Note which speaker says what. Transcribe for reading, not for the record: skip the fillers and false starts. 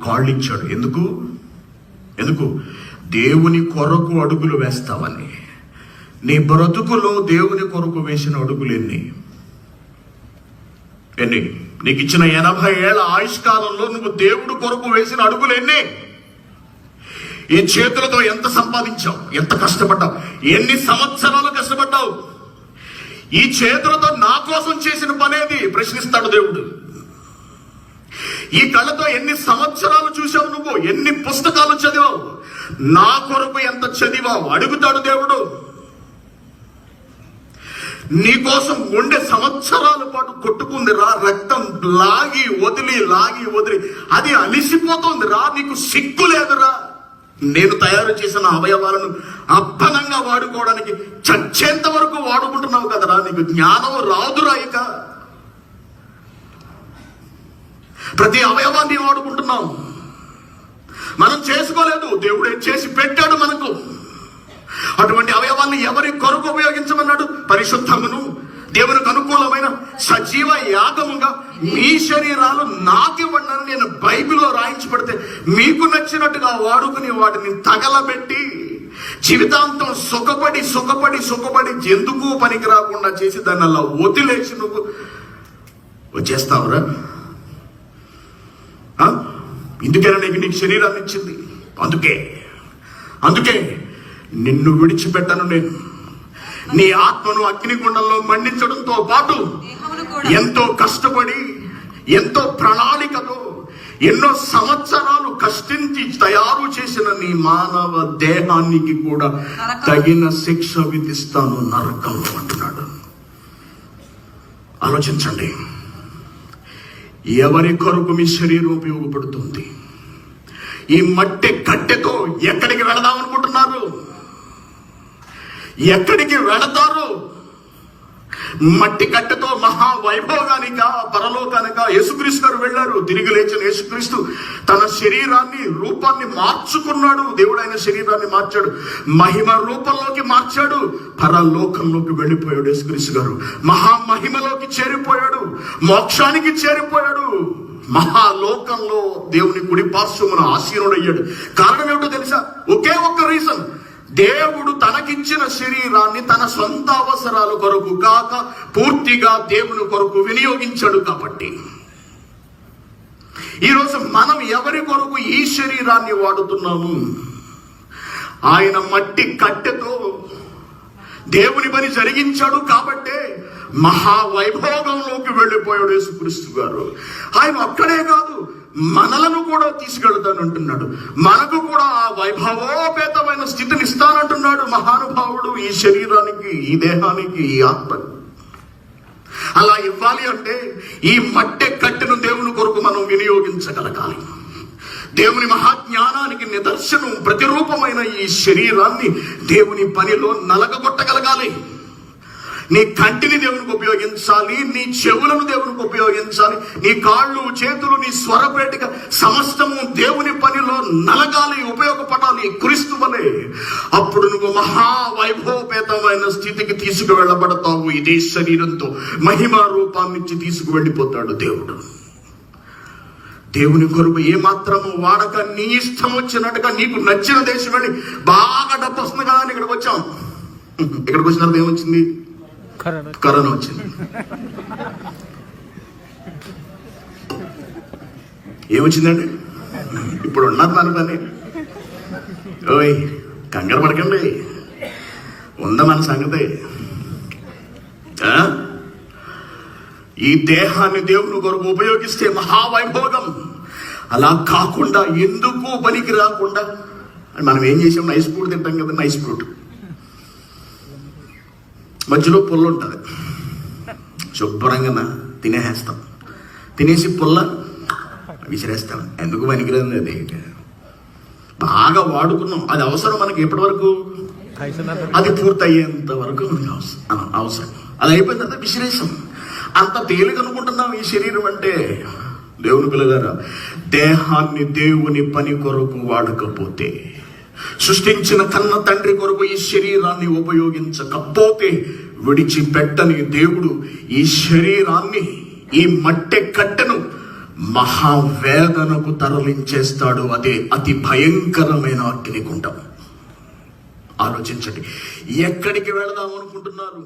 Speaker 1: కాళ్ళు ఇచ్చాడు. ఎందుకు దేవుని కొరకు అడుగులు వేస్తావని. నీ బ్రతుకులో దేవుని కొరకు వేసిన అడుగులు ఎన్ని? నీకు ఇచ్చిన 80 ఏళ్ల ఆయుష్కాలంలో నువ్వు దేవుడు కొరకు వేసిన అడుగులు ఎన్ని? ఈ చేతులతో ఎంత సంపాదించావు? ఎంత కష్టపడ్డావు? ఎన్ని సంవత్సరాలు కష్టపడ్డావు? ఈ చేతులతో నా కోసం చేసిన పనేది ప్రశ్నిస్తాడు దేవుడు. ఈ కళ్ళతో ఎన్ని సంవత్సరాలు చూసావు? నువ్వు ఎన్ని పుస్తకాలు చదివావు? నా కొరకు ఎంత చదివావు అడుగుతాడు దేవుడు. నీకోసం గుండె సంవత్సరాల పాటు కొట్టుకుంది రా, రక్తం లాగి వదిలి అది అలిసిపోతుంది రా. నీకు సిగ్గు లేదురా? నేను తయారు చేసిన అవయవాలను అప్పనంగా వాడుకోవడానికి చచ్చేంత వరకు వాడుకుంటున్నావు కదరా. నీకు జ్ఞానం రాదురా? ఇక ప్రతి అవయవాన్ని వాడుకుంటున్నాం. మనం చేసుకోలేదు, దేవుడే చేసి పెట్టాడు మనకు. అటువంటి అవయవాన్ని ఎవరి కొరకు ఉపయోగించమన్నాడు? పరిశుద్ధమును దేవునికి అనుకూలమైన సజీవ యాగముగా మీ శరీరాలు నాకివ్వండి అని నేను బైబిల్లో రాయించబడితే మీకు నచ్చినట్టుగా వాడుకుని వాటిని తగలబెట్టి జీవితాంతం సుఖపడి ఎందుకు పనికి రాకుండా చేసి దాన్ని అలా వదిలేసి నువ్వు వచ్చేస్తావురా? ఇందుకేనా నీకు శరీరాన్ని ఇచ్చింది? అందుకే నిన్ను విడిచిపెట్టను నేను. నీ ఆత్మను అగ్నిగుండంలో మండించడంతో పాటు ఎంతో కష్టపడి ఎంతో ప్రణాళికతో ఎన్నో సంవత్సరాలు కష్టించి తయారు చేసిన నీ మానవ దేహానికి కూడా తగిన శిక్ష విధిస్తాను నరకంలో అంటున్నాడు. ఆలోచించండి, ఎవరి కొరకు మీ శరీరం ఉపయోగపడుతుంది? ఈ మట్టి కట్టెతో ఎక్కడికి వెళదాం అనుకుంటున్నారు? ఎక్కడికి వెళతారు? మట్టి కట్టెతో మహావైభోగానిక పరలోకానిక యేసుక్రీస్తు గారు వెళ్ళారు. తిరిగి లేచిన యేసుక్రీస్తు తన శరీరాన్ని రూపాన్ని మార్చుకున్నాడు. దేవుడైన శరీరాన్ని మార్చాడు, మహిమ రూపంలోకి మార్చాడు. పరలోకంలోకి వెళ్ళిపోయాడు యేసుక్రీస్తు గారు. మహామహిమలోకి చేరిపోయాడు, మోక్షానికి చేరిపోయాడు. మహాలోకంలో దేవుని కుడి పార్శ్వమున ఆసీనుడయ్యాడు. కారణం ఏమిటో తెలుసా? ఒకే ఒక్క రీజన్. దేవుడు తనకిచ్చిన శరీరాన్ని తన సొంత అవసరాల కొరకు కాక పూర్తిగా దేవుని కొరకు వినియోగించాడు. కాబట్టి ఈరోజు మనం ఎవరి కొరకు ఈ శరీరాన్ని వాడుతున్నాము? ఆయన మట్టి కట్టెతో దేవుని పని జరిగించాడు కాబట్టే మహావైభోగంలోకి వెళ్ళిపోయాడు యేసుక్రీస్తు గారు. ఆయన అక్కడే కాదు, మనలను కూడా తీసుకెళ్తానంటున్నాడు. మనకు కూడా ఆ వైభవోపేతమైన స్థితిని ఇస్తానంటున్నాడు మహానుభావుడు. ఈ శరీరానికి, ఈ దేహానికి, ఈ ఆత్మ అలా ఇవ్వాలి అంటే ఈ మట్టె కట్టెను దేవుని కొరకు మనం వినియోగించగలగాలి. దేవుని మహాజ్ఞానానికి నిదర్శనం, ప్రతిరూపమైన ఈ శరీరాన్ని దేవుని పనిలో నలగగొట్టగలగాలి. నీ కంటిని దేవునికి ఉపయోగించాలి, నీ చెవులను దేవునికి ఉపయోగించాలి, నీ కాళ్ళు చేతులు నీ స్వరపేటిక సమస్తము దేవుని పనిలో నలగాలి, ఉపయోగపడాలి క్రీస్తు వలె. అప్పుడు నువ్వు మహావైభవపేతమైన స్థితికి తీసుకువెళ్ళబడతావు. ఇదే శరీరంతో మహిమ రూపాన్నిచ్చి తీసుకువెళ్ళిపోతాడు దేవుడు. దేవుని కొరకు ఏమాత్రము వాడక నీ ఇష్టం వచ్చినట్టుగా నీకు నచ్చిన దేశం వెళ్ళి బాగా డబ్బు వస్తుంది కదా అని ఇక్కడికి వచ్చాం. ఇక్కడికి వచ్చిన ఏమొచ్చింది? కరోనా వచ్చింది. ఏమొచ్చిందండి? ఇప్పుడు ఉన్నారు దాని పని. ఓయ్ కంగారు పడకండి, ఉందా మన సంగతి. ఈ దేహాన్ని దేవుని కొరకు ఉపయోగిస్తే మహావైభోగం. అలా కాకుండా ఎందుకు పనికి రాకుండా మనం ఏం చేసాం? నైస్ ఫ్రూట్ తింటాం కదా, నైస్ ఫ్రూట్ మధ్యలో పుల్ల ఉంటుంది, శుభ్రంగా తినేస్తాం. తినేసి పుల్ల విసిరేస్తాం. ఎందుకు పనికిరాదు? అది బాగా వాడుకున్నాం, అది అవసరం మనకి. ఎప్పటి వరకు? అది పూర్తయ్యేంత వరకు అవసరం. అది అయిపోయింది కదా, విసిరేసాం. అంత తేలిక అనుకుంటున్నాం ఈ శరీరం అంటే. దేవుని పిల్లగారా, దేహాన్ని దేవుని పని కొరకు వాడకపోతే, సృష్టించిన కన్న తండ్రి కొరకు ఈ శరీరాన్ని ఉపయోగించకపోతే, విడిచిపెట్టని దేవుడు ఈ శరీరాన్ని, ఈ మట్టె కట్టెను మహావేదనకు తరలించేస్తాడు. అదే అతి భయంకరమైన అగ్నిగుండం. ఆలోచించండి, ఎక్కడికి వెళదాం అనుకుంటున్నారు?